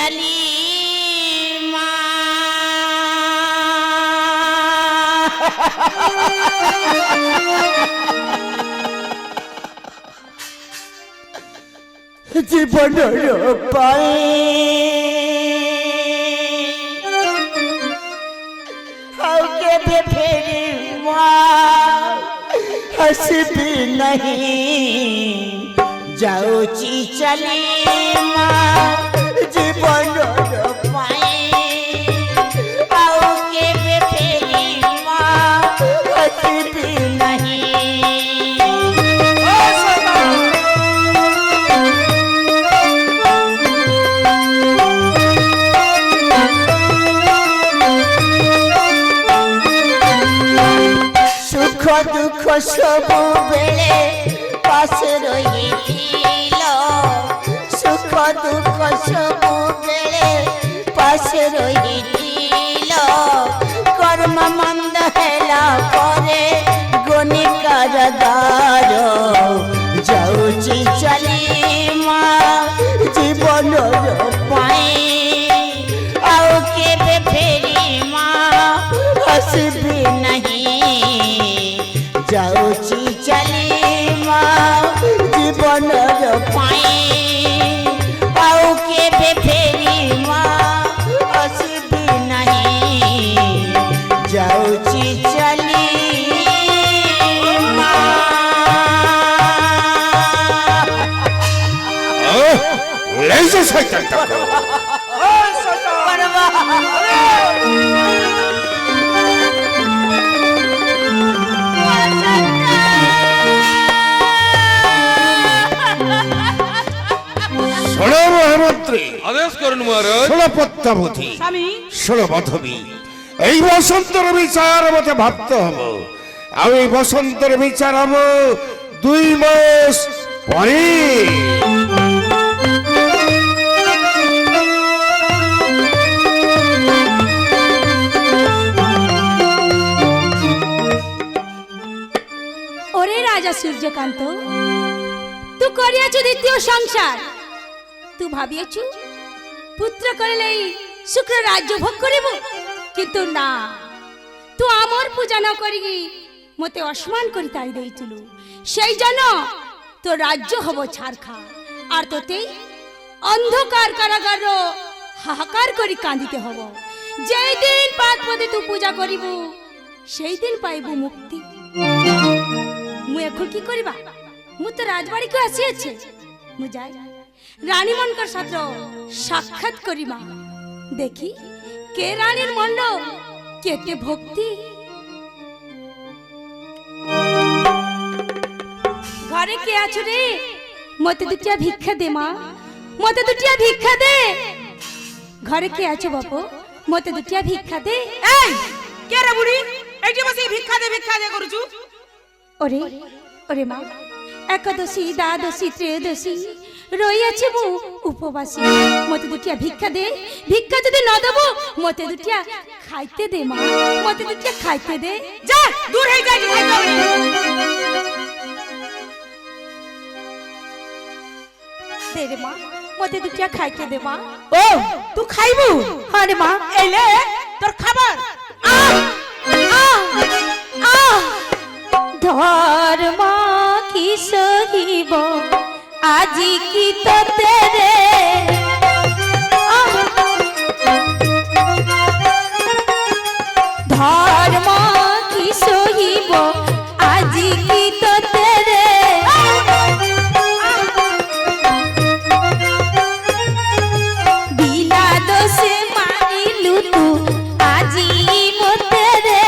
चली जीवन पाए फिर हंसबी नहीं जाऊची चली जीवन पाए फेरी हंसबी नहीं दुख सब बेले पास रही सुख दुख सब बेले पास रही कर्म मंद हेला परे गनि कारागार जाऊची चली जीवन पाई आउ केबे फेरी हंसबी नहीं जाऊची चली जीवन पाई आउ केबे फेरी हंसबी नहीं जाऊची चली ले जा शैतान तक শোনো মহামন্ত্রী আদেশ করুন মহারাজ। শোনো পদ্মাবতী শোনো মাধবী এই বসন্তের বিচার মতে ভাবতে হবো আর এই বসন্তের বিচার হবো 2 মাস পরে ওরে রাজা সূর্যকান্ত तू करियाछु द्वितीय संसार तू भाबियाछु पुत्र करलेई शुक्र राज्य भोग करिबो किंतु ना तू आमर पूजा न करी मते असमान करी ताई देइथिलु सेई जन तो राज्य हबो छारखा आर तोते अंधकार कारागार हाहाकार करी कांदिते हबो जेई दिन पात पदे तू पूजा करिबो सेई दिन पाइबो मुक्ति मु एखन की करिबा मु तो राजबाड़ी को आसी अच्छे मु जाय रानी मनकर साथ साक्षात करिमा देखी के रानीर मन केते भक्ति घरे के आछु रे मते दुटिया भिक्षा दे मां मते दुटिया भिक्षा दे घरे के आछु बापू मते दुटिया भिक्षा दे ए के रे बुढ़ी एठी बसी भिक्षा दे करूछु ओरे ओरे मां एकादशी द्वादशी त्रयोदशी रही आछि मु उपवासी मते दुटिया भिक्षा दे भिक्षा जदि न देबो मते दुटिया खाइते दे मां मते दुटिया खाइते दे जा दूर हे जा दे रे मां मते दुटिया खाइते दे मां ओ तू खाइबू हां रे मां एले तोर खबर धर्म की सहिब आजी की तो तेरे धर्म की सहिब आजी की तो तेरे बिना दोष मानिलु तू आजी मोतेरे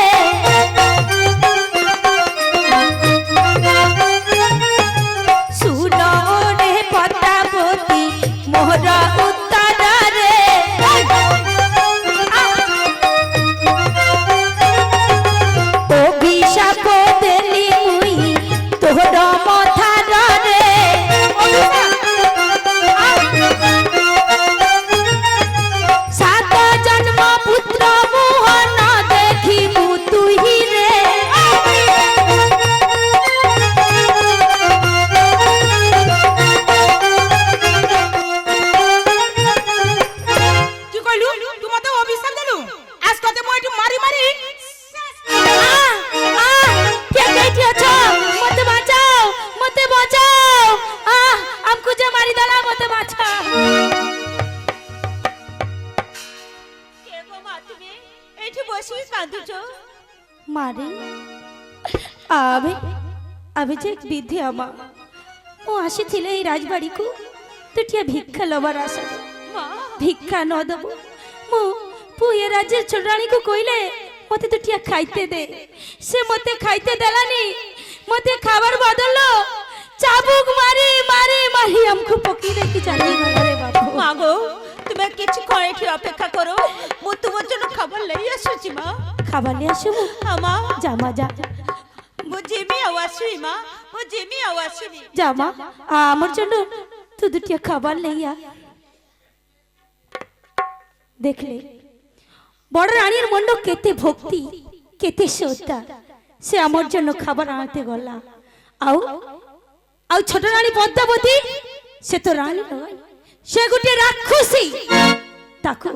सुनो रे पद्मावती কাঁদুছ? মারে আমি আমি যে বিধি আমা ମୁଁ ଆସିଥିଲେ ଏଇ ରାଜବାଡ଼ିକୁ ତୁ ଟିକିଏ ଭିକ୍ଷା ଲବାର ଆଶା মা ଭିକ୍ଷା ନ ଦେବୁ ମୁଁ ପୁଏ ରାଜ୍ୟ ଛୋଟରାଣୀକୁ କହିଲେ ମୋତେ ତୁ ଟିକିଏ ଖାଇତେ ଦେ ସେ ମୋତେ ଖାଇତେ ଦେଲାନି ମୋତେ ଖାবার ବଦଳ ଚାବୁକ ମାରି ମାରି ମାରି ଆମକୁ ପକେଇ ଦେଇକି ଚାଲିଗଲା ରେ ବାପୁ মা গো তুমি কিছু করে এটি অপেক্ষা করো মু তোমার জন্য খাবার লই আসুছি মা খাবার নিয়ে আসবো আমা যা মা যা মু জিমি আও আসবি মা মু জিমি আও আসবি যা মা আমার জন্য তু দুটিয়া খাবার লইয়া দেখলে বড় রানীর মন কেতে ভক্তি কেতে শ্রদ্ধা সে আমার জন্য খাবার আনতে গলা আও আও ছোট রানী পদ্মাবতী সে তো রানী নয় সে গোটে রাক্ষসী তাকু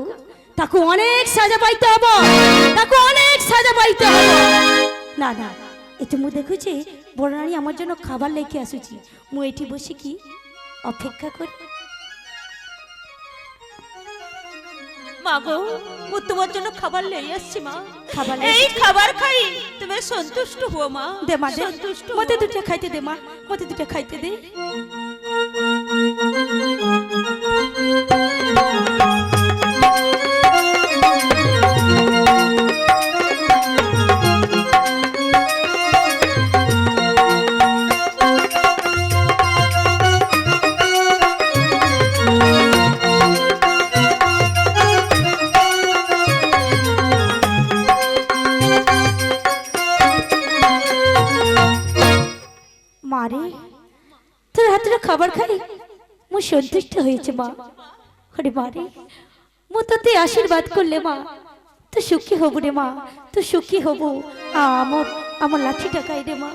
তাকু অনেক সাজা পাইতে হব তাকু অনেক সাজা পাইতে হব না না এতে মু দেখুছি বড় রানী আমার জন্য খাবার লেকে আসুছি মু এটি বসে কি অপেক্ষা করি মা গো মু তোমার জন্য খাবার লই আসছি মা খাবার এই খাবার খাই তুমি সন্তুষ্ট হও মা দে মা দে সন্তুষ্ট মতে দুটো খাইতে দে মা মতে দুটো খাইতে দে মারে তোর হাতের খাবার খাই মু সন্তুষ্ট হয়েছে মা আরে মারে মু তোতে আশীর্বাদ করলে মা তো সুখী হব রে মা তো সুখী হব আমার আমার লাঠিটা খাই রে মা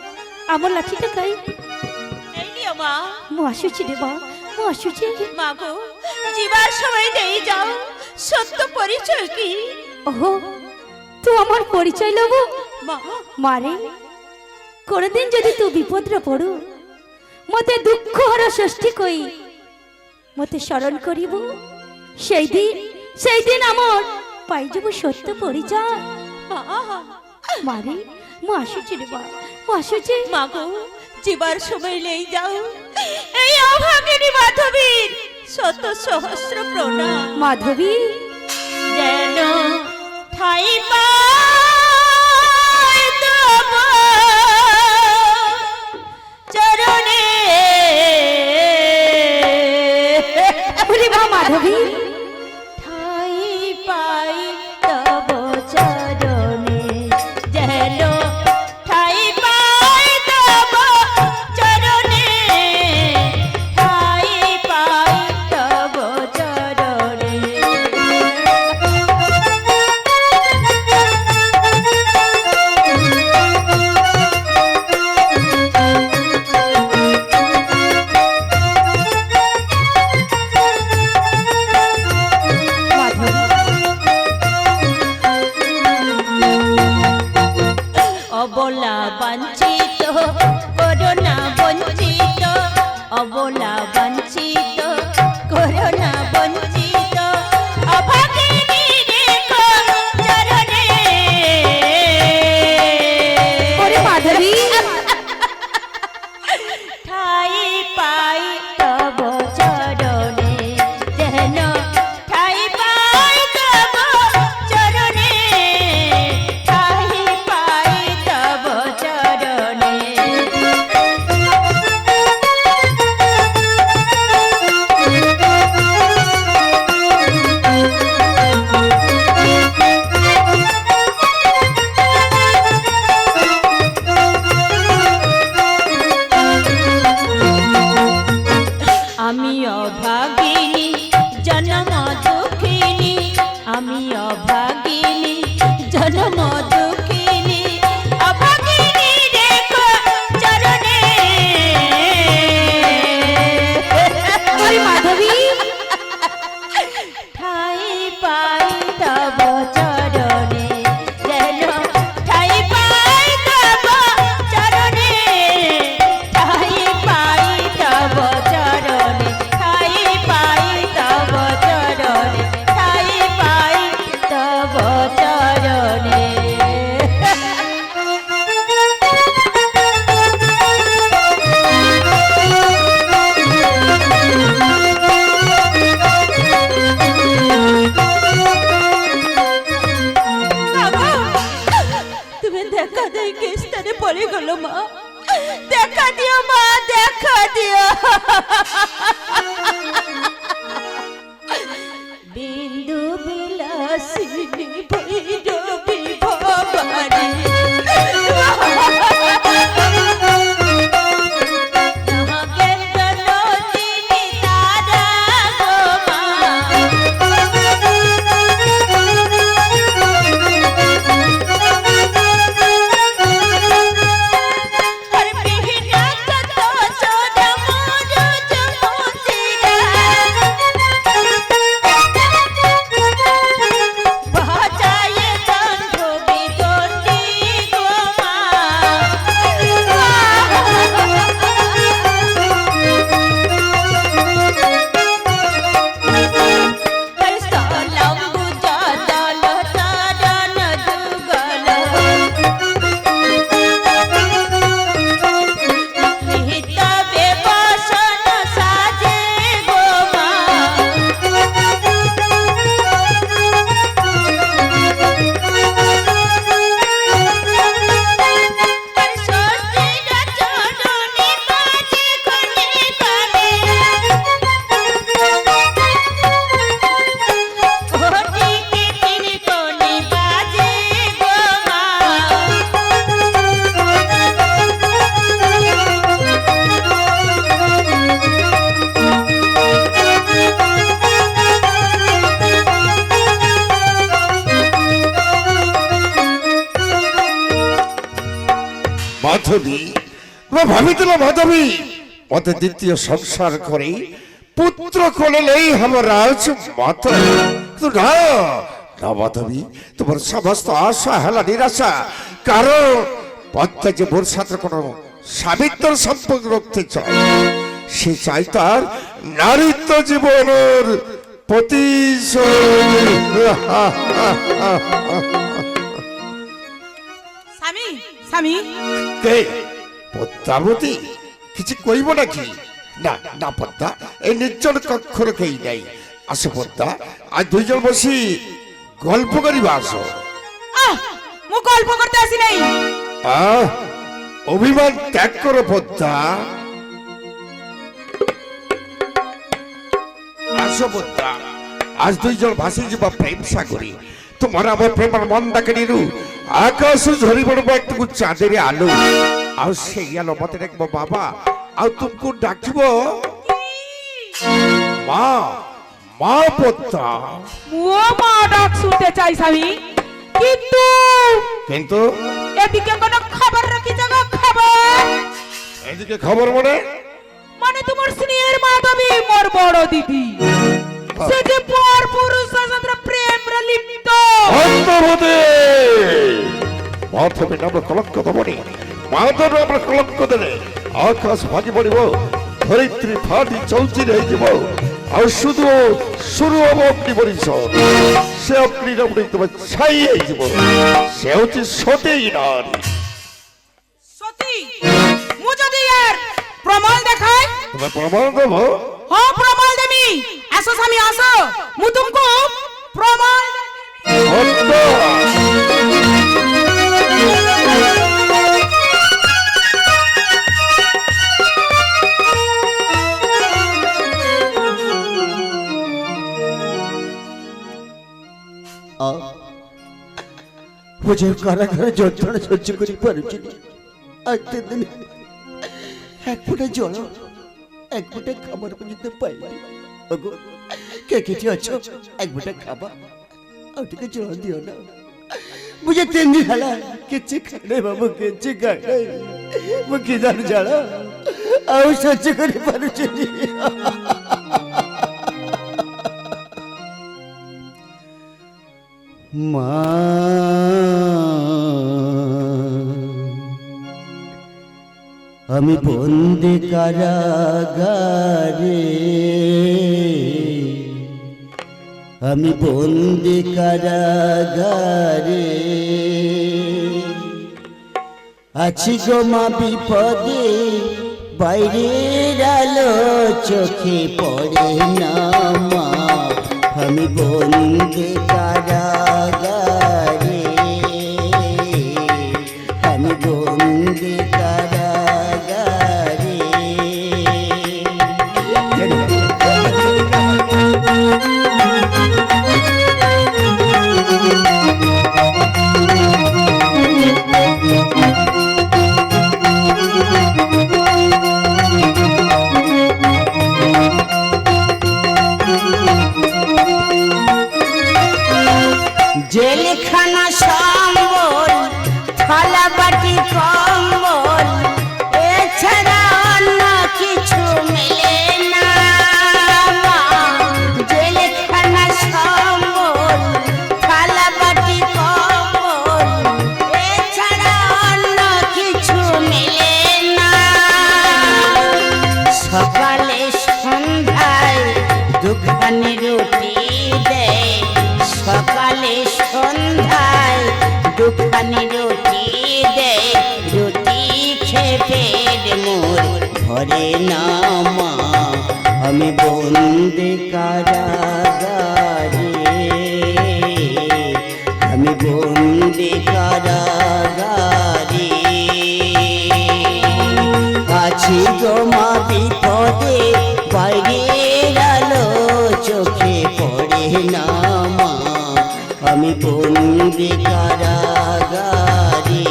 আমার লাঠিটা খাই এই নিও মা মু আসুছি রে মা মু আসুছি মা গো জীবার সময় দেই যাও সত্য পরিচয় কি ওহো তুই আমার পরিচয় লব মা মারে কোনদিন যদি তুই বিপদরে পড়ু মতে দুঃখ হর ষষ্ঠী কই মতে স্মরণ করিব সেই দিন আমার পাই যাব সত্য পরিচয় মারে মু আসুছি রে মা মু আসুছি মা গো জীবার সময় লেই যাও এই অভাগিনী মাধবীর শত সহস্র প্রণাম মাধবী যেন ঠাই পায় তব চরণে ওরে মা মাধবী ঠাই পাই তব চরণে যেন ঠাই পাই তব চরণে ঠাই পাই তব চরণে পড়ে গেল মা, দেখা দিও মা, দেখা দিও। বিন্দু বিলাসিনী ভৈরবী ভবানী, মাধবী, ভাবিছিল মাধবী মতে দ্বিতীয় সংসার করে পুত্র করলেই হবে রাজ মাত। না না মাধবী, তোমার সমস্ত আশা হেলা নিরাশা। কারণ পদ্মা যে মোর সাথে কোনো সাবিত্র সম্পর্ক রাখতে চায়, সে চাই তার নারীত্ব জীবনের প্রতিশোধ। স্বামী স্বামী, কে পদ্মাবতী? কিছু কইব নাকি? না না পদ্মা, এই নির্জন কক্ষ কেই নাই। আসো পদ্মা, আজ দুইজন বসি গল্প করিবা। আসো। মু গল্প করতে আসি নাই। অভিমান ত্যাগ করো পদ্মা। আসো পদ্মা, আজ দুইজন ভাসি যাবা প্রেম সাগরে। তোমার আমার প্রেমার মন্দাকে নিরু আকাশ ঝরি পড়বো একটু চাঁদের আলো। আর সেই আলো মতে দেখবো বাবা, আর তুমি ডাকিব মা। মা পদ্মা, মুও মা ডাক শুনতে চাই স্বামী, কিন্তু কিন্তু এদিকে কোন খবর রাখি জায়গা খবর। এদিকে খবর মানে? মানে তোমার স্নেহের মাধবী মোর বড় দিদি, সে যে পর পুরুষের সাথে প্রেম রে লিপ্ত। অন্তর্ভূতে মাধবী নামে কলঙ্ক দেবনি, মাধব নামে কলঙ্ক দেলে আকাশ ভাঙি পড়িব, ধরিত্রী ফাটি চৌচির হয়ে যাব। আর শুধু শুরু হব অগ্নি পরিষদ। সে অগ্নি নামে তোমার ছাই হয়ে যাব। সে হচ্ছে সতী নারী। সতী মু যদি আর প্রমাণ দেখাই? তোমার প্রমাণ দেবো? হ্যাঁ প্রমাণ দেবি। আসো স্বামী আসো, মু তুমকো প্রমাণ मुझे कारागारे যন্ত্রণা সহ্য করি পারছি না। আজ দিন এক ফুটে জল, এক ফুটে খাবার পর্যন্ত পাই। ওগো কে কিছু আছো, এক ফুটে খাবার ওটাকে জল দিও না। मुझे 3 दिन हला किच्छ खाने बाबू किच्छ खाने मुझे किधर जाना आउ सच कर पारुछि মা। আমি বন্দি কারাগারে, আমি বন্দি কারাগারে আছি গো মা বিপদে, বাইরের আলো চোখে পড়ে না মা। আমি বন্দি কারাগারে, আমি বন্দি জেলখানা সম্বল থালা বাটি কম্বল এছাড়া অন্য কিছু মেলে না জেলখানা সম্বল থালা বাটি কম্বল এছাড়া অন্য কিছু মেলে না সকালে সন্ধ্যায় দুখানি রুটি দেয় সকালে সন্ধ্যায় দুখানি রুটি দেয় রুটি খেপের মোর ঘরে না মা আমি বন্দি কারাগারে আমি বন্দি কারাগারে আছি গো মা বিপদে বাইরের আলো চোখে পড়ে না মা আমি বন্দি কারাগারে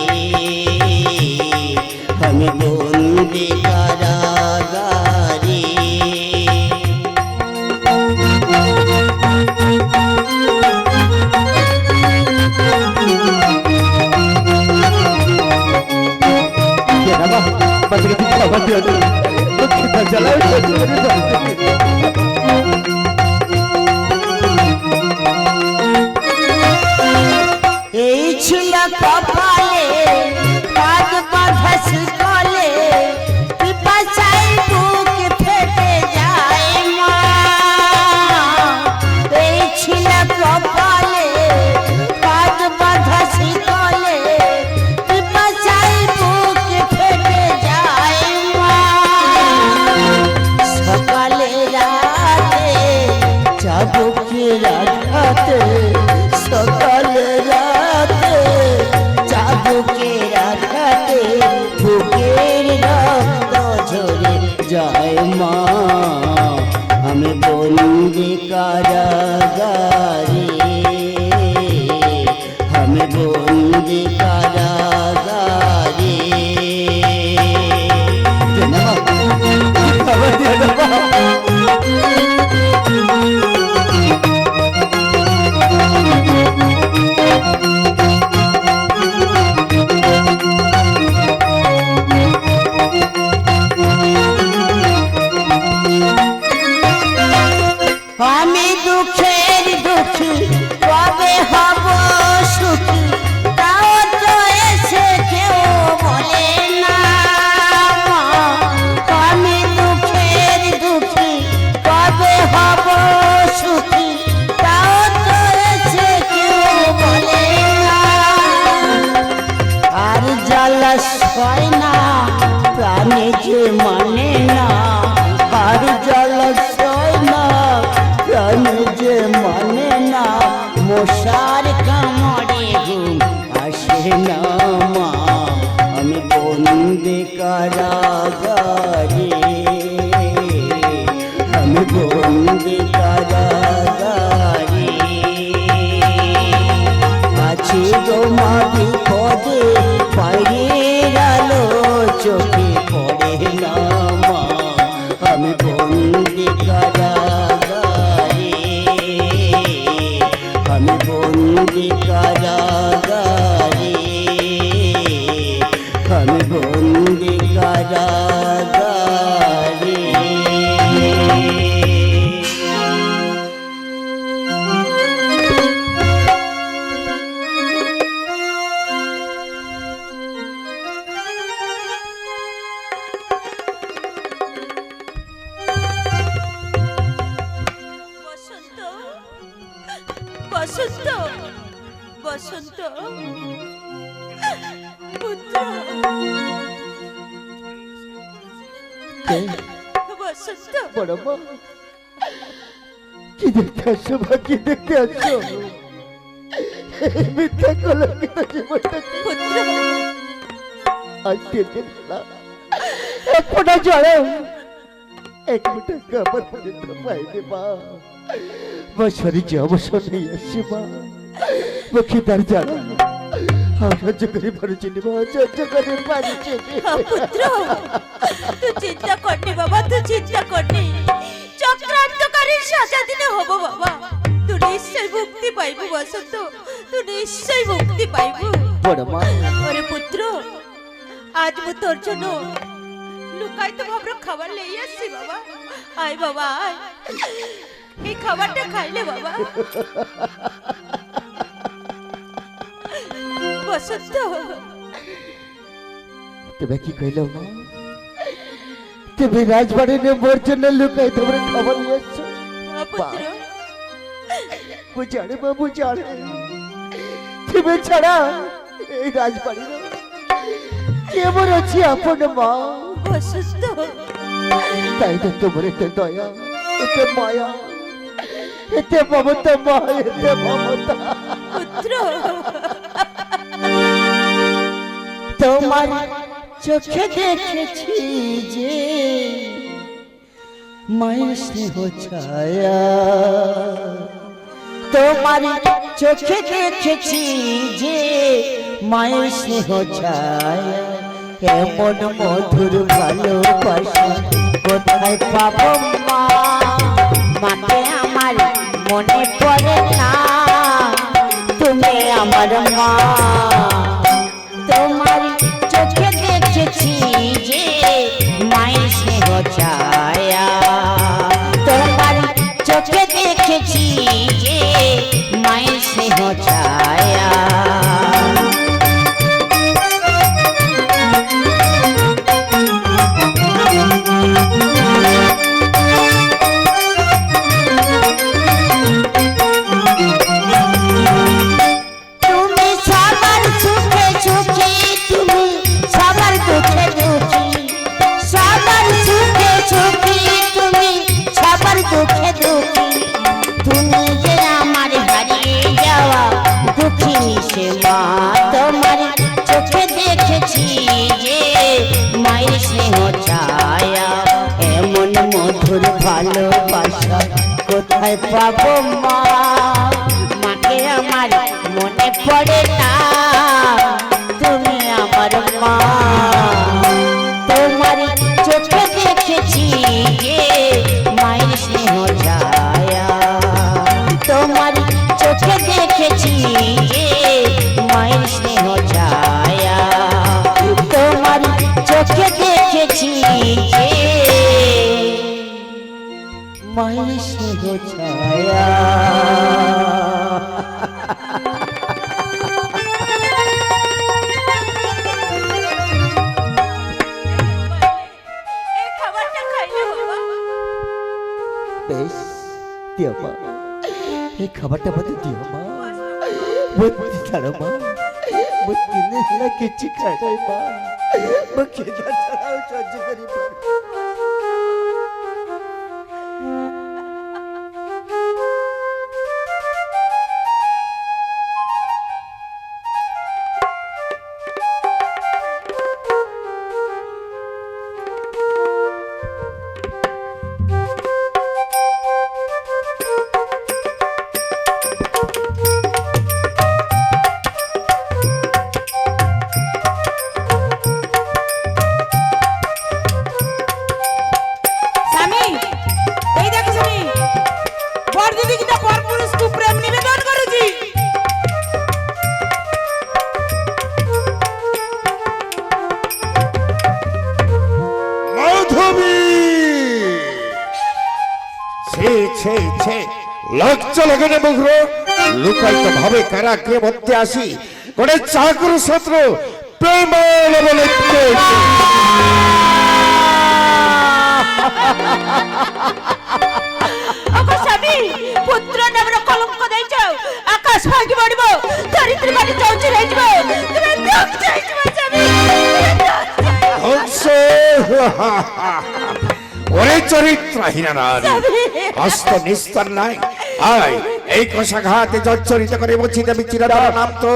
আমি বন্দি কারাগারে এই ছিল কপালে কাজ বাঁধা শিকলে পিপাসায় বুক ফেটে যায় মা এই ছিল কপালে কাজ বাঁধা শিকলে পিপাসায় বুক ফেটে যায় মা সকালে রাতে চাবুকে রাখাতে সকালে রাতে চাবুকে রাখাতে বুকের রক্ত ঝরে যায় মা আমি বন্দি কারাগারে আমি বন্দি কারাগারে আমি দুঃখের দুঃখী কবে হব সুখী তাও তো এসে কেউ বলে না আমি দুঃখের দুঃখী কবে হব সুখী তাও তো এসে কেউ বলে না আর জ্বালা সয় না প্রাণে যে মানে না আর জ্বালা সয় না প্রাণে যে মানে না মশার কামড়ে ঘুম আসে না মা আমি বন্দি কারাগারে আমি বন্দি কারাগারে আছি গো মা বিপদে বাইরের আলো চোখে পড়ে না মা আমি বন্দি কারাগারে আমি বন্দি কারাগারে আমি বন্দি কারাগারে বসন্ত বসন্ত বসন্ত পুত্র বসন্ত বড় মা কি দেখতে আসছো মা কি দেখতে আসছো মিথ্যা কলঙ্কিত জীবনটা পুত্র আজ 3 দিন না এক ফোঁটা জল এক মুঠো খাবার পর্যন্ত পাইনি মা বছরে যে অবসর নেই আসছে মা মুখে তার জানা সহ্য করে পারছিনি মা সহ্য করে পারছিনি পুত্র তুই চিন্তা করনি বাবা তুই চিন্তা করনি চক্রান্তকারী বাড়ির সাজা দিনে হবো বাবা, তুই নিশ্চয় মুক্তি পাইবু বসন্ত, তুই নিশ্চয় মুক্তি পাইবু। বড় মা ওরে পুত্র, আজ মু তোর জন্য লুকাই তো ভাবর খাবার লেই আসছি বাবা। আয় বাবা আয়, এই খাবারটা খাইলে বাবা। বসন্ত, তুমি কি কইলো মা? তুমি রাজবাড়ির মোর জন্য লুকাই তোমরা খবর নিয়েছো? পুত্র বুঝাড়ে বাবু জানে তুমি ছাড়া এই রাজবাড়ির কেমন আছে আপন মা। বসন্ত, তাই তো তোমার এতে দয়া, এতে মায়া, এতে মমতা মা, এতে মমতা। পুত্র তোমার চোখে দেখেছি যে মায়ের স্নেহ ছায়া, তোমার চোখে দেখেছি যে মায়ের স্নেহ ছায়া, এমন মধুর ভালোবাসা কোথায় পাবো মা? মাকে আমার মনে পড়ে না, তুমি আমার মা। তোমার চোখে দেখেছি যে মায়ের স্নেহ ছায়া, তোমার চোখে দেখেছি যে মায়ের স্নেহ ছায়া। তুমি সবার সুখে সুখী, তুমি সবার দুঃখে দুঃখী, সবার সুখে সুখী, তুমি সবার দুঃখে দুঃখী। তুমি যে আমার হারিয়ে যাওয়া দুঃখী সে মা, তোমার চোখে দেখেছি যে মায়ের স্নেহ ছায়া, এমন মধুর ভালোবাসা কোথায় পাবো মা? মাকে আমার মনে পড়ে না, তুমি আমার মা। তোমার চোখে দেখেছি যে মায়ের স্নেহ ছায়া, তোমার চোখে দেখেছি যে মায়ের স্নেহ ছায়া, তোমার চোখে দেখেছি যে মায়ের স্নেহ ছায়া। এই খাবারটা খাইলে বাবা। বেশ দিও মা, এই খাবারটা মতো দিও মা। বুদ্ধি ছাড়ো মা, বুদ্ধি নেই কিছু খাই মা, মুখে ছাড়াও সহ্য করি পারি। স্বামী, এই দেখো স্বামী, বর দিদি কিটা পর পুরুষকে প্রেম নিবেদন করুছি। মাধবী, ছে ছে ছে, লজ্জা লাগে না মুখর? লুকায়িত ভাবে কারাগ্রে মধ্যে আসি করে চাকর শত্র প্রেম বলে ওগো স্বামী, পুত্র নামের কলঙ্ক দেইছ, আকাশ ভাগি পড়িব, ধরিত্রী বাড়ি চৌচির হইଯିব, তুমি দুঃখ চাইছো স্বামী। হংস। ওরে চরিত্রহীনা নারী, হস্ত নিস্তর নাই। আয় এই কষাঘাতে জর্জরিত করে বলছি আমি চিরতর নাম তো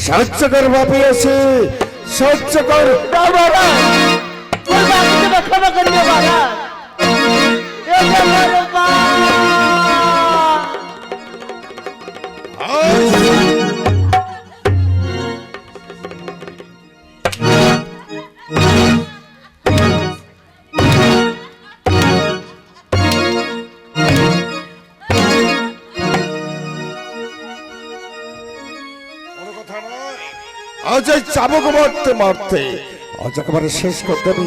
সহ্য কর বাপি আছে, সহ্য কর। ক্ষমা করে দিও বাবা। আজ এই চাবুক মারতে মারতে আজ একেবারে শেষ করে দেবি।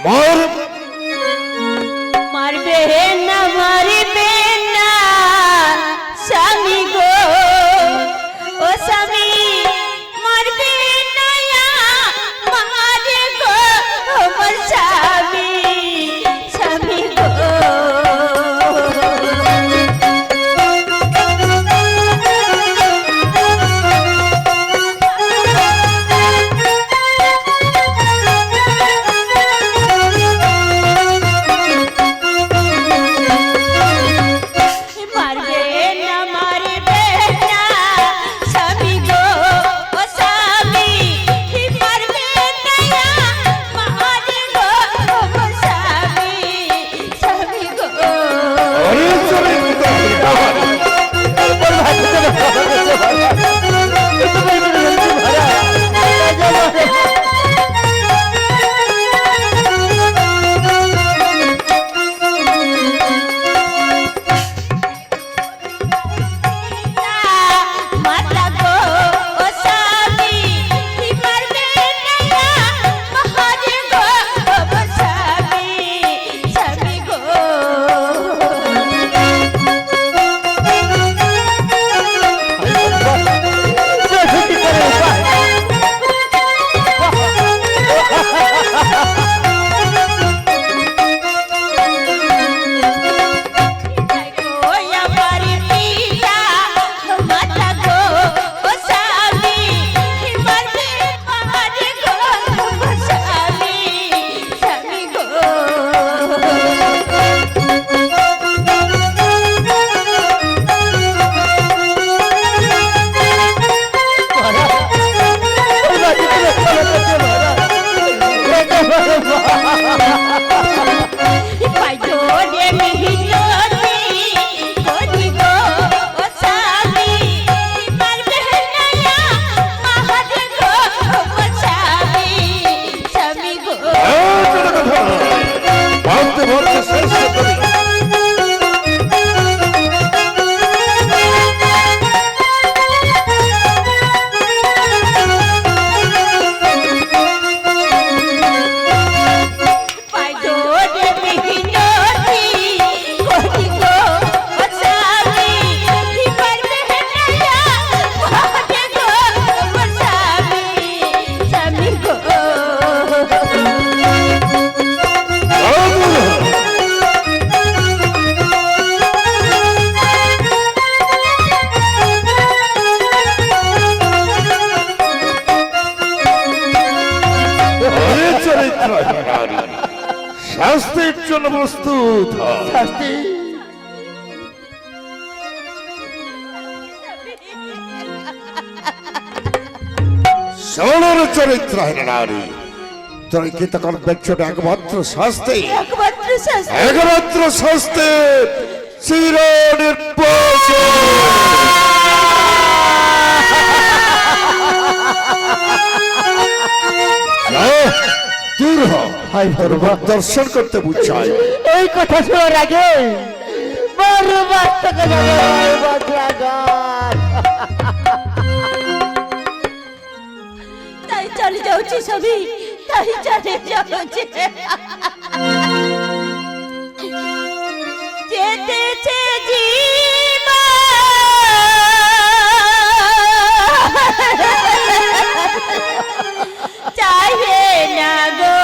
মার। মারবে না মারবে না স্বামী গো, ও স্বামী মারবে না মারে গো, আমার স্বামী স্বামী গো। শাস্তির জন্য প্রস্তুত হ। শাস্তি সোনার চরিত্রহীন নারী, তোর কি তখন বেচ্ছটা একমাত্র শাস্তি, একমাত্র শাস্তি। একমাত্র শাস্তি চির নির্বাসন। দূর হ, তোর মুখ দর্শন করতে বুঝাই। এই কথা শোনার আগে বড় বাচ্চাকে যাবে তাই চলে যাচ্ছি সবই, তাই চলে যাচ্ছে। যেতেছে চাহে না গো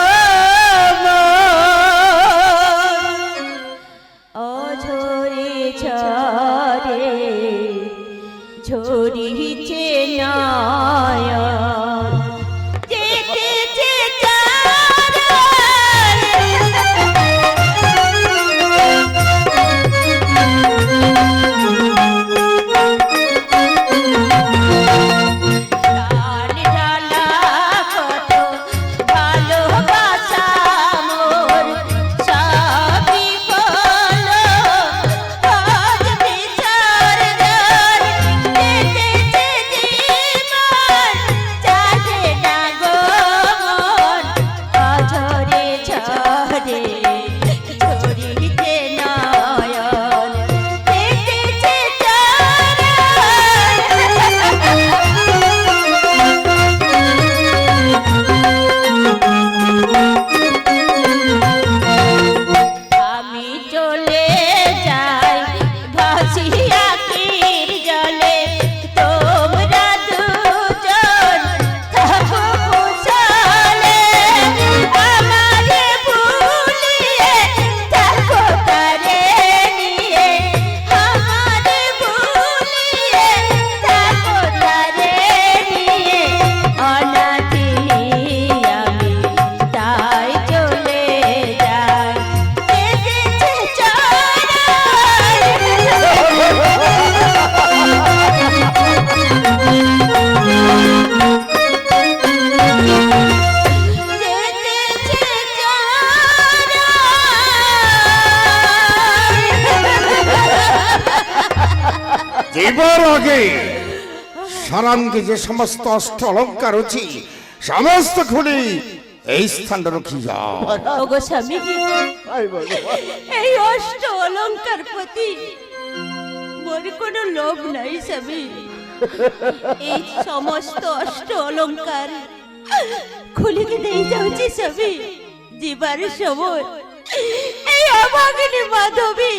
অঝরে ঝরে ঝরিছে নয়ন যেতেছে চার রাগে সারাঙ্গে যে সমস্ত অষ্ট অলঙ্কার আছে সমস্ত খুলে এই স্থানটা রক্ষি যাও। ওগো স্বামী, এই অষ্ট অলংকার প্রতি মোর কোনো লোভ নাই স্বামী। এই সমস্ত অষ্ট অলংকার খুলিকে দিয়ে যাচ্ছি স্বামী। জীবার সময় এই অভাগিনী মাধবী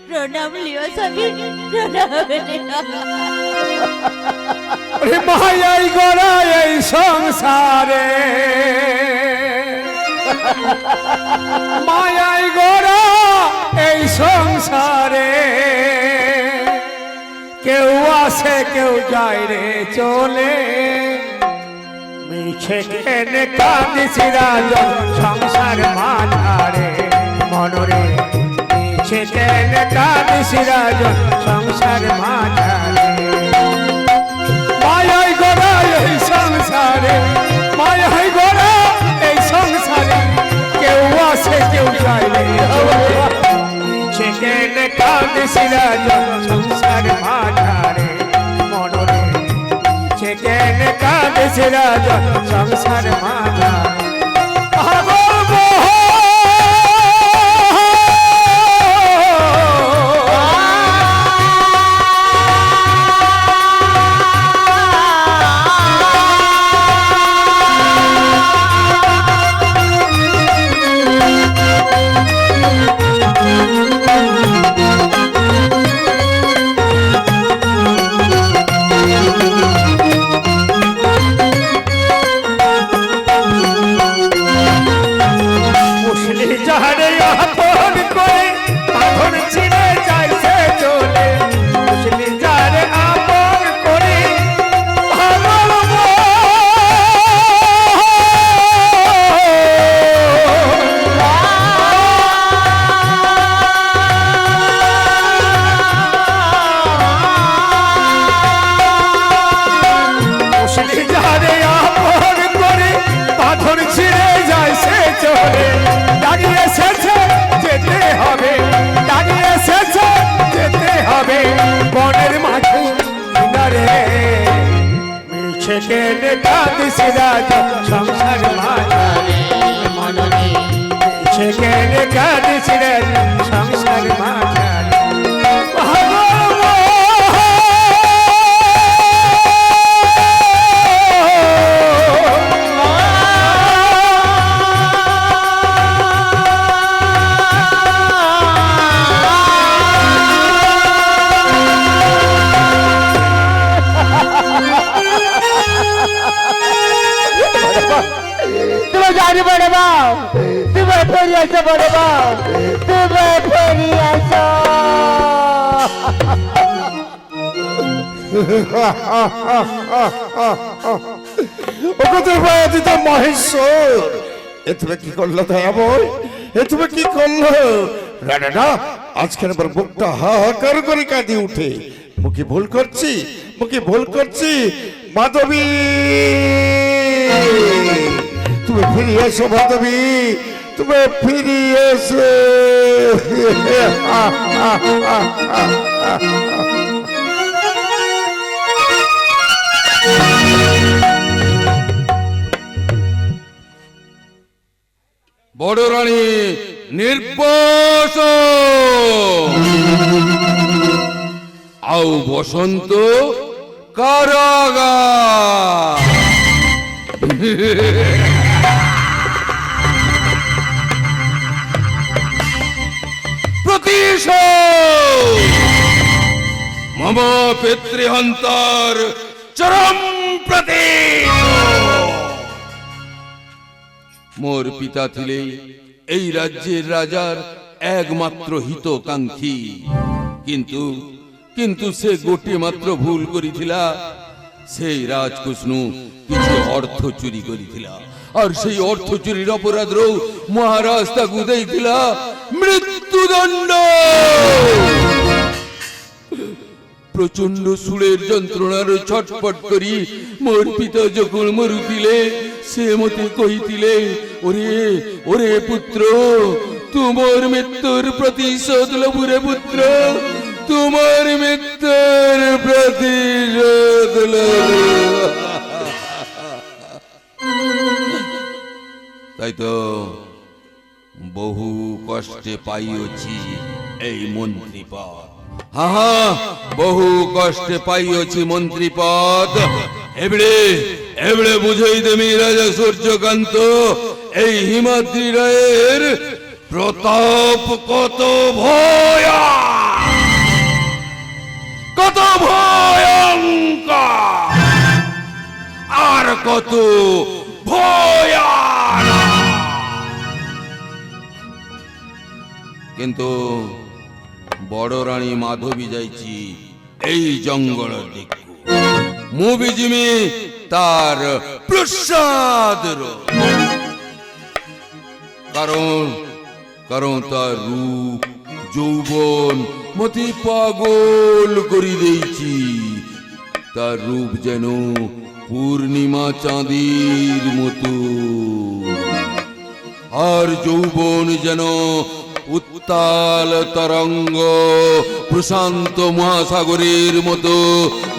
প্রণাম লিও স্বামী, প্রণাম লিও। মায়াই গড়া এই সংসারে, মায়াই গড়া এই সংসারে, কেউ আসে কেউ যায় রে চলে, মিছে কেনে কাঁদিস রাজন সংসার মাঝারে মনরে, মিছে কেনে কাঁদিস রাজন সংসার মাঝারে। মায়াই গড়া এই সংসারে, মায়াই গড়া এই সংসারে, কেউ আসে কেউ যায় রে মিছে কেনে কাঁদিস রাজন সংসার মাঝারে মনরে, মিছে কেনে কাঁদিস রাজন সংসার মাঝারে। কেনে কাঁদিস রাজন সংসার মাঝারে মনরে, মিছে কেনে কাঁদিস রাজন সংসার মাঝারে। জানি বড় বাউ, তুমি ফেরি আসো বড় বাউ, তুমি ফেরি আসো। মহেশ্বর, এ তুমি কি করলো দয়াময়, এ তুমি কি করলো? না, আজকের আমার বুকটা হাহাকার করে কাঁদি উঠে। মুখে ভুল করছি, মুখে ভুল করছি। মাধবী, তুমি ফিরে এসো মাধবী, তুমি ফিরে এসো। বড় রানী নির্বাস, আও বসন্ত কারাগার। প্রতিশোধ মম পিতৃহন্তার চরম প্রতিশোধ। মোর পিতা ছিলে এই রাজ্যের রাজার একমাত্র হিতকাঙ্ক্ষী, কিন্তু কিন্তু সে গোটে মাত্র ভুল করিছিলা। সেই রাজকুষ্ণু কিছু অর্থ চুরি করিছিলা, আর সেই অর্থ চুরির অপরাধেও মহারাজ তাকে দেইছিলা মৃত্যুদণ্ড। প্রচন্ড সুরের যন্ত্রণার ছটপট করি মোর পিতা যখন মরুতিলে, সে মতে কহিতিলে, ওরে ওরে পুত্র, তোমার মৃত্যুর প্রতিশোধ লবুরে পুত্র, তোমার মৃত্যুর প্রতিশোধ লব। তাই তো বহু কষ্টে পাইছি এই মন্ত্রী পদ। হা, বহু কষ্টে পাইছি মন্ত্রী পদ। এবারে বুঝাই দেমি রাজা সূর্যকান্ত, এই হিমাদ্রি রায়ের প্রতাপ কত কত ভয়ঙ্কর আর কত ভয়ানক। কিন্তু বড় রানী মাধবী যাইছি এই জঙ্গলের দিকে, মু বিজিমি তার প্রসাদ, কারণ তার রূপ যৌবন মতি পাগল করি দিয়েছি। তার রূপ যেন পূর্ণিমা চাঁদের মতো, আর যৌবন যেন উত্তাল তরঙ্গ প্রশান্ত মহাসাগরের মতো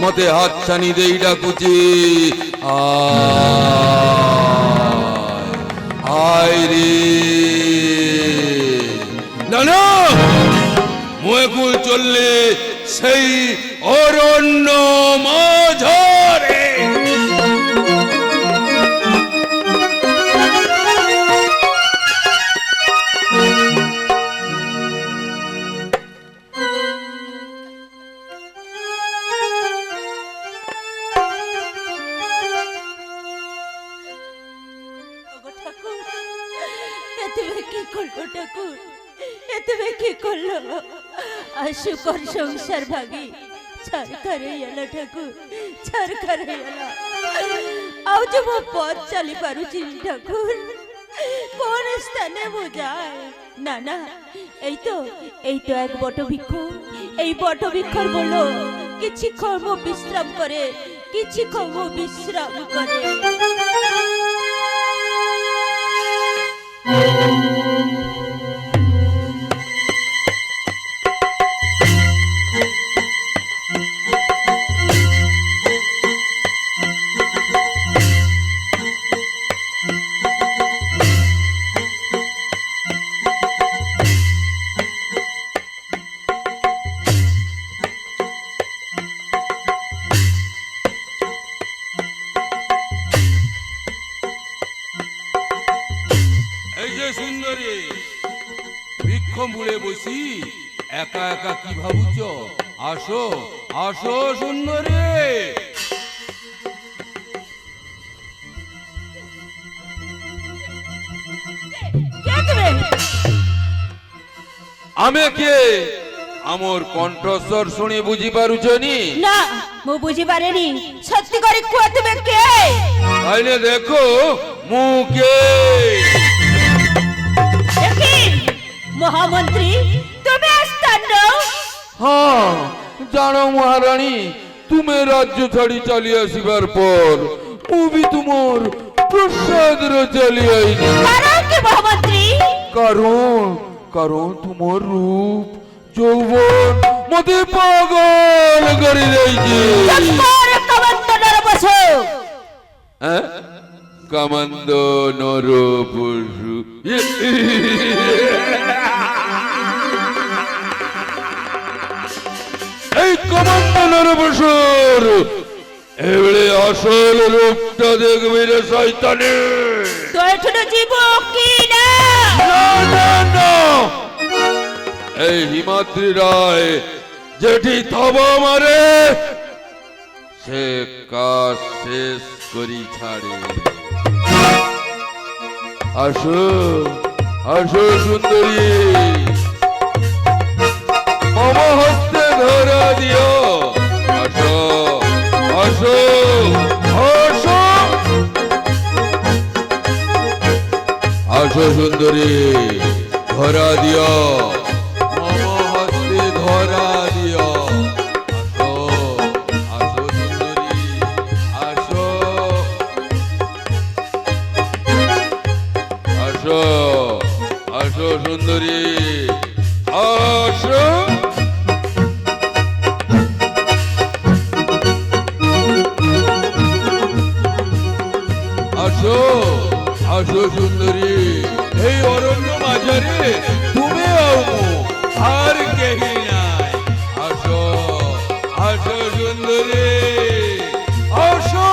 মতে হাতছানি দেই ডাকুছে, আয় রে। না, মুকুল চললে সেই অরণ্য মাঝরে। আশুকর সংসার ভাগি ছাড়খারে এলা ঠাকুর, ছাড়খারে এলা। আউ যে মো পথ চালি পারুছি ঠাকুর, কোন স্থানে বোঝায় না। না, এই তো এক বটবৃক্ষ, এই বটবৃক্ষর বলো কিছুক্ষণ বিশ্রাম করে, কিছুক্ষণ বিশ্রাম করে। বসি একা একা কি ভাবুছ? আসো আসো সুন্দরী। আমি কে? আমার কণ্ঠস্বর শুনি বুঝি পারুছনি? না, মু বুঝি পারেনি। সত্যি করে কুয়া তুমি কে? তাইলে দেখো মু কে। মহামন্ত্রী তুমি আস্তান্ন? হ্যাঁ জানো মহারানী, তুমি রাজ্য ছাড়ি চালি আসিবার পর মুভি তোমার প্রসাদ চালি আইনি। কারণ কি মহামন্ত্রী? কারণ তোমার রূপ যৌবন মতে পাগল করে দিয়েছে। কামান্দ নর পশু। এই কামান্দ নর পশুর এবারে আসল রূপটা দেখবি রে শয়তানে। এই হিমাদ্রি রায় যেটি থাবা মারে সে কাজ শেষ করি ছাড়ে। আসো আসো সুন্দরী, মম হস্তে ধরা দিও। আসো আসো আসো আসো সুন্দরী, ধরা দিও, মম হস্তে ধরা দিও। আসো আসো সুন্দরী, আসো আসো আসো সুন্দরী, আসো। আসো সুন্দরী, এই অরণ্য মাঝারে তুমি আর কেহি নাই। আসো আসো সুন্দরী, আসো।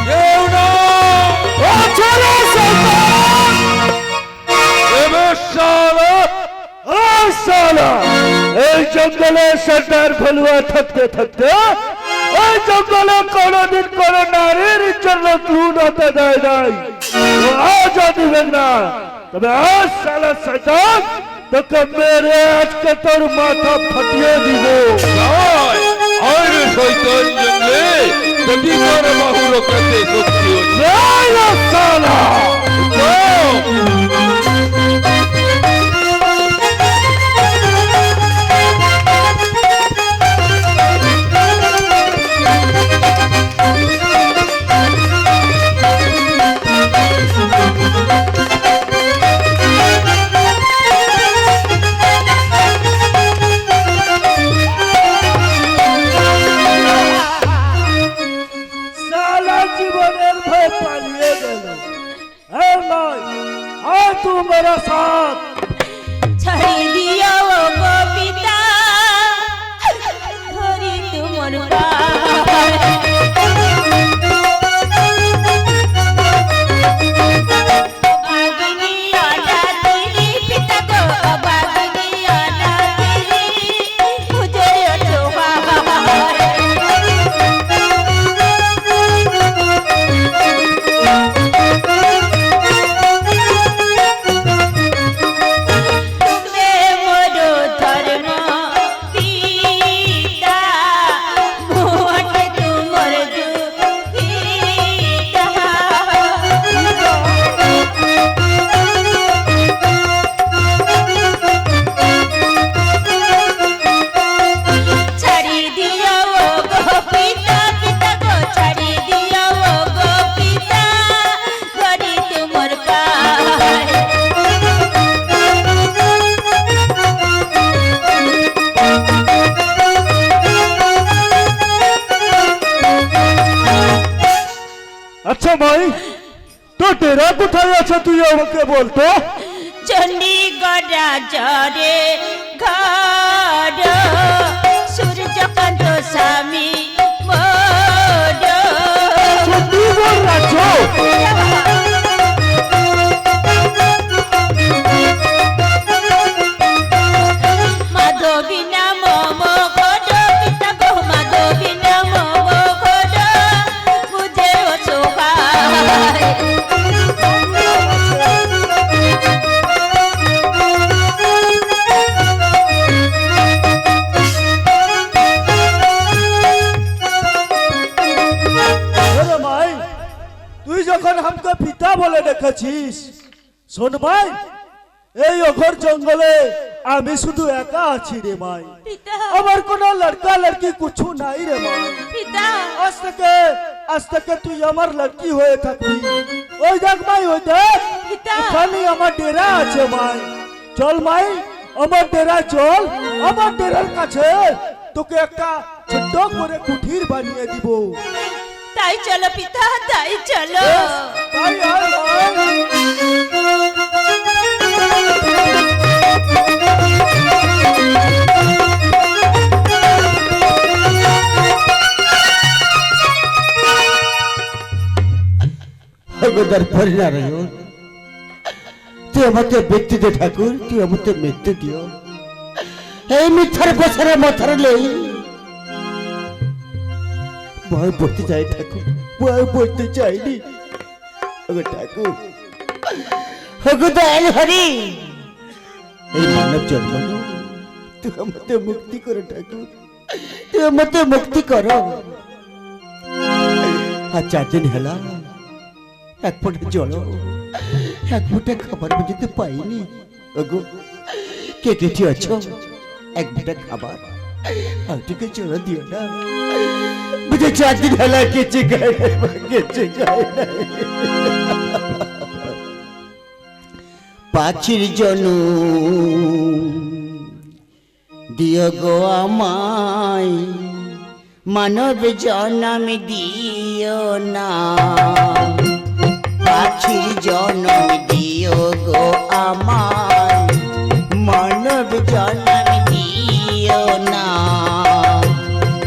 কেউ না, এই জঙ্গলে সর্দার ফলুয়া থাকতে থাকতে ওই জঙ্গলে কোনদিন কোন নারীর জন্য ক্লুন হতে দেয় নাই, আজও দিবেন না। তবে আজ সালা শয়তান তোকে মেরে আজকে তোর মাথা ফাটিয়ে দিব। আর শয়তান জঙ্গলে যদি তোর বাহু রক্ষাতে শক্তি সালা জীবনের ভয় পালিয়ে গেল। তু মেরা সাথ ছাড়ি দিও গো পিতা, ধরি তোমার পায়। বাগিনী অনাথিনী পিতা গো, বাগিনী অনাথিনী বুঝে ওঠো আচ্ছা ভাই, তো ডেরা কোথায় আছে তুই আমাকে বলতো? চণ্ডীগড় রাজরে ঘর, সূর্যকান্ত স্বামী মোর। চণ্ডীগড় রাজ্য? মাধবী নাম মোগড পিতা গো, মাধবী নাম মোগড বুঝে ও শোভায়। ভাই, তুই যখন আমাকে পিতা বলে ডেকেছিস, শোন ভাই, এই অঘোর জঙ্গলে আমি শুধু একা আছি রে ভাই। পিতা, আমার কোনো লড়কা লড়কি কিছু নাই রে ভাই। পিতা, আজ থেকে তুই আমার লড়কি হয়ে থাকবি। ওই দেখ ভাই, ওই দেখ, পিতা। এখানে আমার ডেরা আছে ভাই। চল ভাই, আমার ডেরা চল। আমার ডেরার কাছে তোকে একটা ছোট্ট করে কুঠির বানিয়ে দিব। তাই চলো পিতা, তাই চলো। তাই আয় ভাই। ভগদার পরিনারায়ণ, তুই আমাকে ব্যক্তি দে ঠাকুর, তুই আমাকে মৃত্যু দিও। এই মিথ্যার বছরে মাথার নেই ভয় পড়তে চাই ঠাকুর, ভয় পড়তে চাইনি। ঠাকুর, ভগদার হরি, এই মানব জন্ম তুই আমাকে মুক্তি করো ঠাকুর, তুই আমাকে মুক্তি করো। আর 4 দিন হেলা এক ফোঁটা জল, এক ফোঁটা খাবার বুঝতে পাইনি। ওগো, কে কেটে আছো? এক ফোঁটা খাবার আর থেকে জল দিও না। বুঝে 4 দিন হেলা কেচে গায়ে কেচে গায়ে পাখির জনু দিও গো আমায়, মানব জনম দিও না, পাখির জনম দিও গো আমার, মানব জনম দিও না।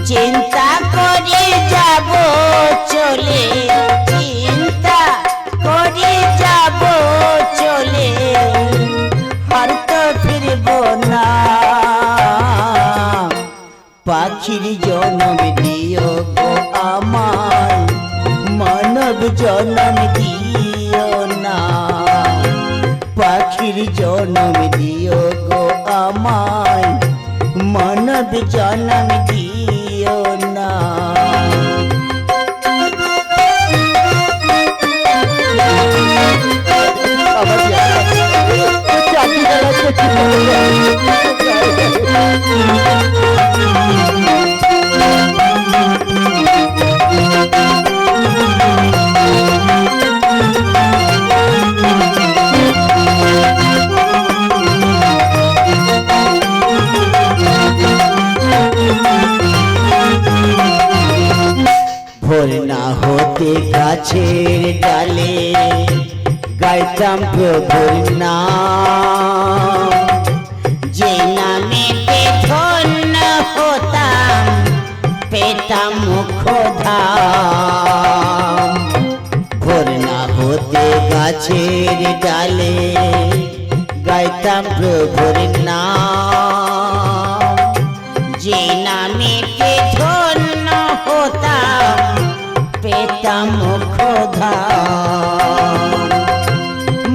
চিন্তা করে যাব চলে, চিন্তা করে যাব চলে, আর তো ফিরব না। পাখির জনম দিও গো আমায়, মানব জনম দিও না। পাখির জনম দিও গো আমায়, মানব জনম দিও না। ভোর না হতে গাছের ডালে গাইতাম প্রভুর নাম, যে নামে ধন্য হতাম পেতাম মোক্ষধাম। ভোর না হতে গাছের ডালে গাইতাম প্রভুর নাম, যে নামে ধন্য হতাম পেতাম মোক্ষধাম।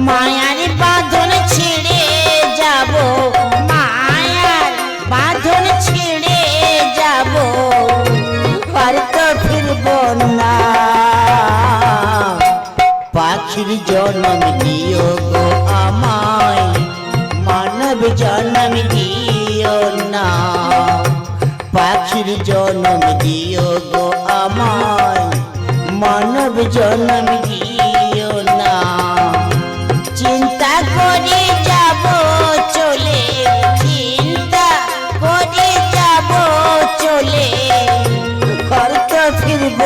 মায়ার বাঁধন ছেড়ে যাব, মায়ার বাঁধন ছেড়ে যাব, আর তো ফিরব না। পাখির জন্ম দিও গো আমায়, মানব জন্ম দিও না। পাখির জন্ম দিও গো আমায়, মানব জন্ম দিও না। চিন্তা করে যাব চলে, চিন্তা করে যাব চলে, ঘর তো ফিরব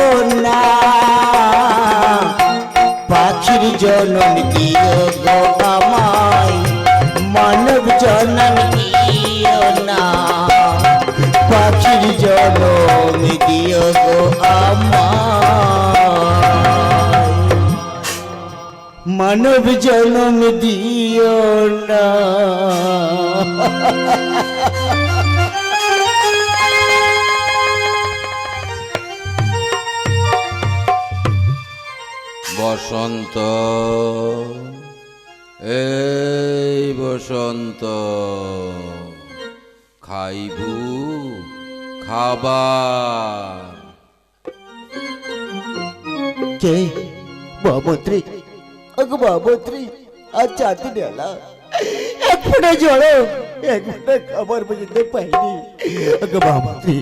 না। পাখির জন্ম দিও গো আমায়, মানব জন্ম দিও না। পাখির জন্ম দিও গো আমায়, মানব জন্ম দিও না। বসন্ত, এই বসন্ত, খাইবু খাবার। কে মহামন্ত্রী? ওগো মহামন্ত্রী, আজ 4 দিন এলা এক ফোঁটা জল, এক ফোঁটা খাবার পর্যন্ত পাইনি। ওগো মহামন্ত্রী,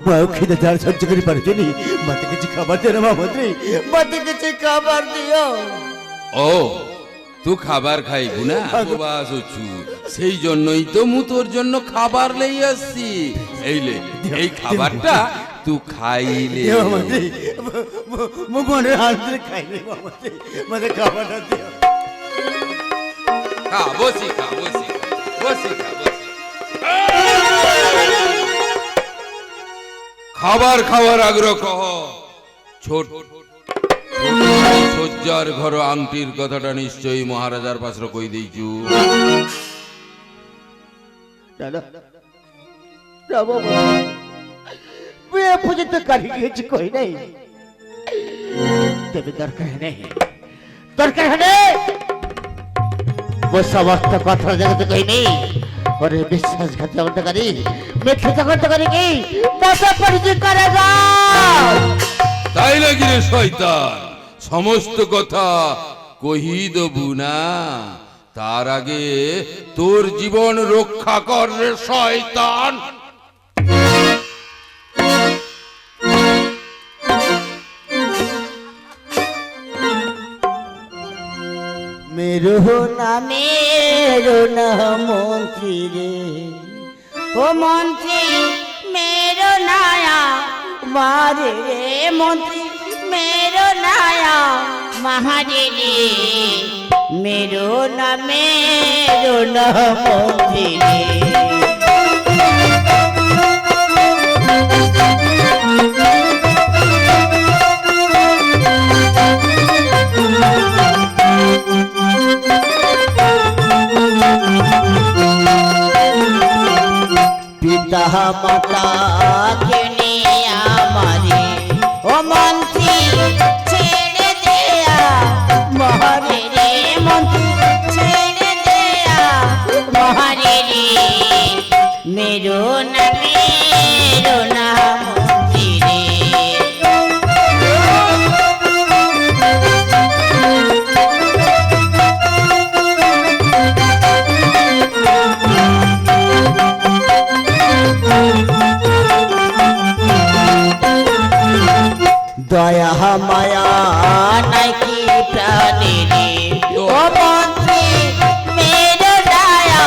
মাও খিদে ধার সহ্য করে পারছনি, মাতে কিছু খাবার দিও না মহামন্ত্রী, মাতে কিছু খাবার দিও। ও তু খাবার খাইবু না? বাস হচ্ছু, সেই জন্যই তো মু তোর জন্য খাবার লই আসছি। এইলে এই খাবারটা তু খাইলে। মহামন্ত্রী, মনে হাত ধরে খাইনি মহামন্ত্রী, মাতে খাবারটা দিও। খা, বসি খা, বসি বসি খা, বসি। খাবার খাওয়ার আগ্রহ কহ। ছোট সজ্জার ঘর আংটির কথাটা নিশ্চয়ই মহারাজার পাশে কই দিইছু। দাদা বাবা, পর্যন্ত কারি গেছি কই নাই, তবে দরকার নেই, দরকার নেই। वो समस्त कथा जगत कही नहीं और विश्वासघाती অন্তকারী মিথ্যা অন্তকারী কি মতো পরিচয় করেগা। তাই লাগি রে শয়তান, সমস্ত কথা কহি দেবু না, তার আগে তোর জীবন রক্ষা কর রে শয়তান। मेरो ना মন্ত্রী রে, ও মন্ত্রী मेरो नाया মারে রে মন্ত্রী মেরো নায়া মাহারে রে মেরো না মন্ত্রী রে পিতা মাতা কেনে আমারে ও মন্ত্রী ছেড়ে দেয়া মহারে রে মন্ত্রী ছেড়ে দেয়া মহারে রে মেরো না মন্ত্রী রে দয়া মায়া নাকি প্রাণী রে ও মন্ত্রী মেরো নায়া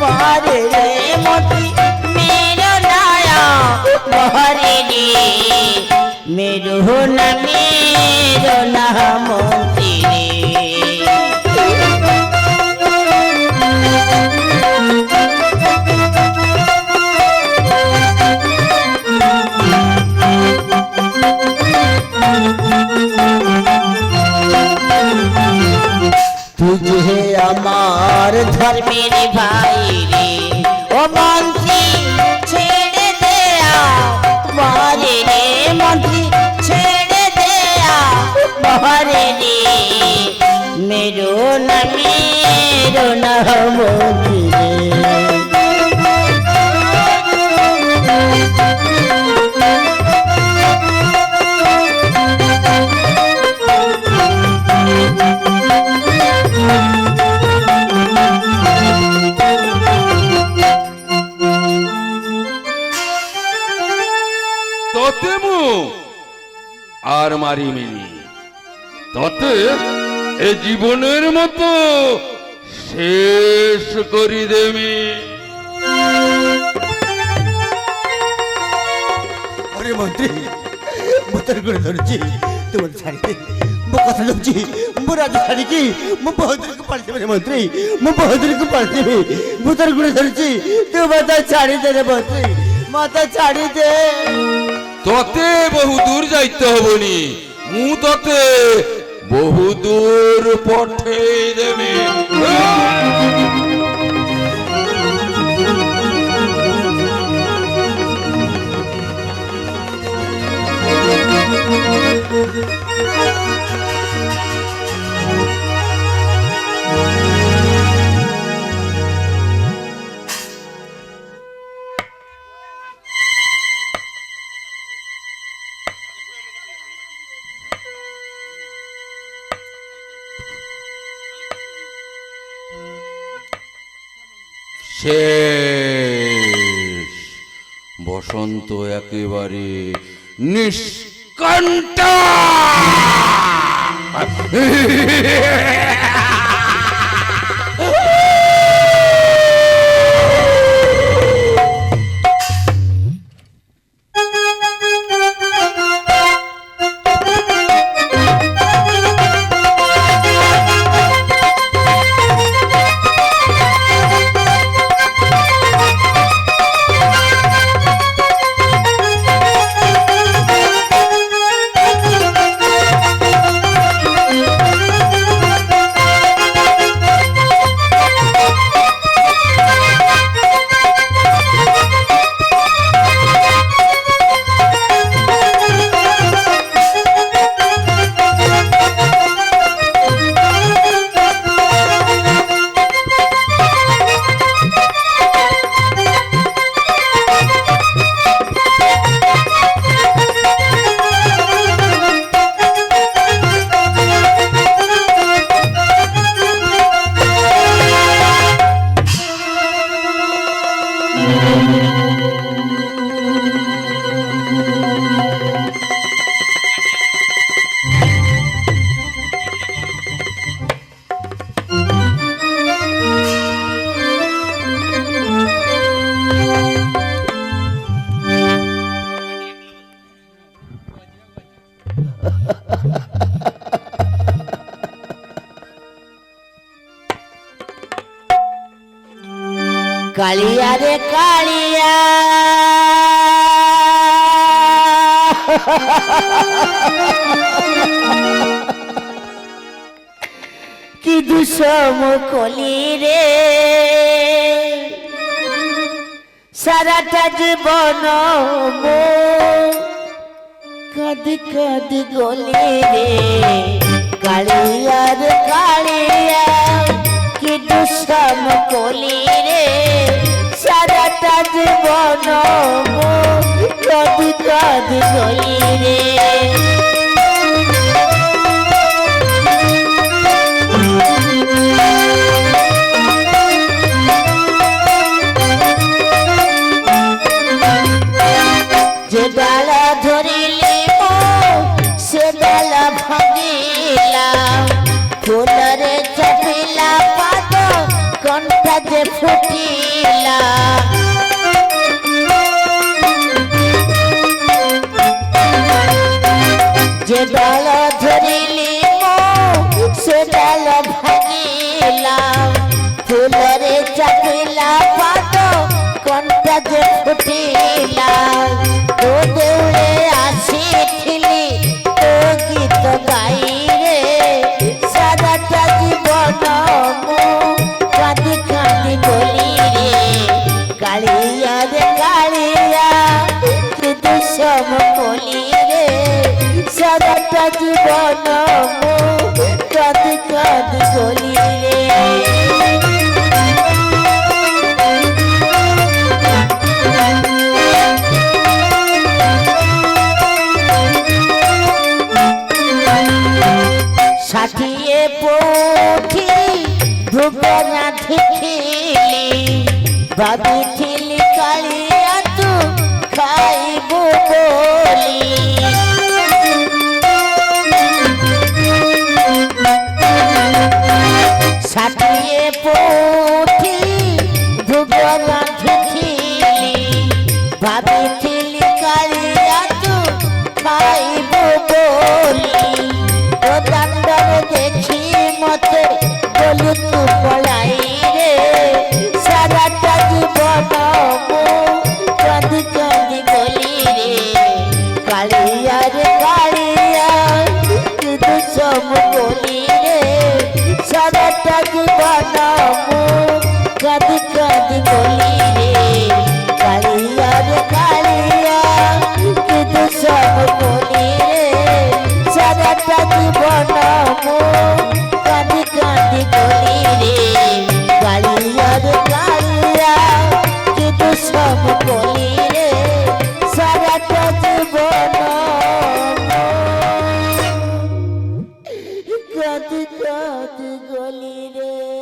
মহারে রে মন্ত্রী মেরো নায়া মহারে রে মেরো না মন্ত্রী রে তুঝে আমার ধর্মের ভাই রে ও মন্ত্রী ছেড়ে দেয়া মহারে রে মন্ত্রী ছেড়ে দেয়া মহারে রে মেরো না মন্ত্রী রে তোতে মু আর মারিমি তোতে এ জীবনের মতো শেষ করি দেমি। আরে মন্ত্রী মুতার করে ধরছি তোমার ছাড়িতে মো কথা ধরছি মো রাজা ছাড়িকি মো বহুদূরକୁ পাଳିଦେବି ମନ୍ତ୍ରୀ ମୁଁ ବହୁଦୂରକୁ ପାଳିଦେବି ମୁତାର করে ଧରছি ତୁ ମତେ ଛାড়িদେ রে মন্ত্রী মতে ছাড়িদে। তোতে বহু দূর যাইতে হবনি, মু তোতে বহু দূর পঠেই দেবি। শেষ, বসন্ত একেবারে নিষ্কণ্ঠা। কালিয়া রে কালিয়া কি দুষম কলি রে সারাটা জীবন মো কাঁদি কাঁদি গলি রে কালিয়া রে কালিয়া কি দুষম কলি রে সারাটা জীবন মো কাঁদি কাঁদি গলি রে যে ডালা ধরিলি সে ডালা ভাঙিলা ফুলরে চাপিলা পাদ কণ্ঠা যে ফুটিলা যে ডালা ধরিলি সে ডালা ভাঙিলা ফুলরে চাপিলা পাদ কণ্ঠা যে ফুটিলা ও দেউলে আসিছিলি তো গীত গাই রে সারাটা জীবন মু কাঁদি কাঁদি গলি রে কালিয়া রে কালিয়া কি দুষম কলি রে সারাটা জীবন মু কাঁদি কাঁদি গলি রে ষাঠিয়ে পৌঁছি ভুবনা দেখিলি ভাবিছিলি কালিয়া তু খাইব বলি ষাঠিয়ে পৌঁছি ভুবনা দেখিলি ভাবিছিলি কালিয়া তু খাইব বলি দান্ডরে দেখি মতে বলি তু পলাই রে সারাটা জীবন মু কাঁদি কাঁদি গলি রে কালিয়া রে কালিয়া কি দুষম গলি রে সারাটা জীবন মু কাঁদি কাঁদি গলি রে কালিয়া রে কালিয়া কি দুষম গলি রে সারাটা জীবন মু কাঁদি কাঁদি গলি রে কালিয়া রে কালিয়া কি দুষম গলি রে সারাটা জীবন কাঁদি কাঁদি গলি রে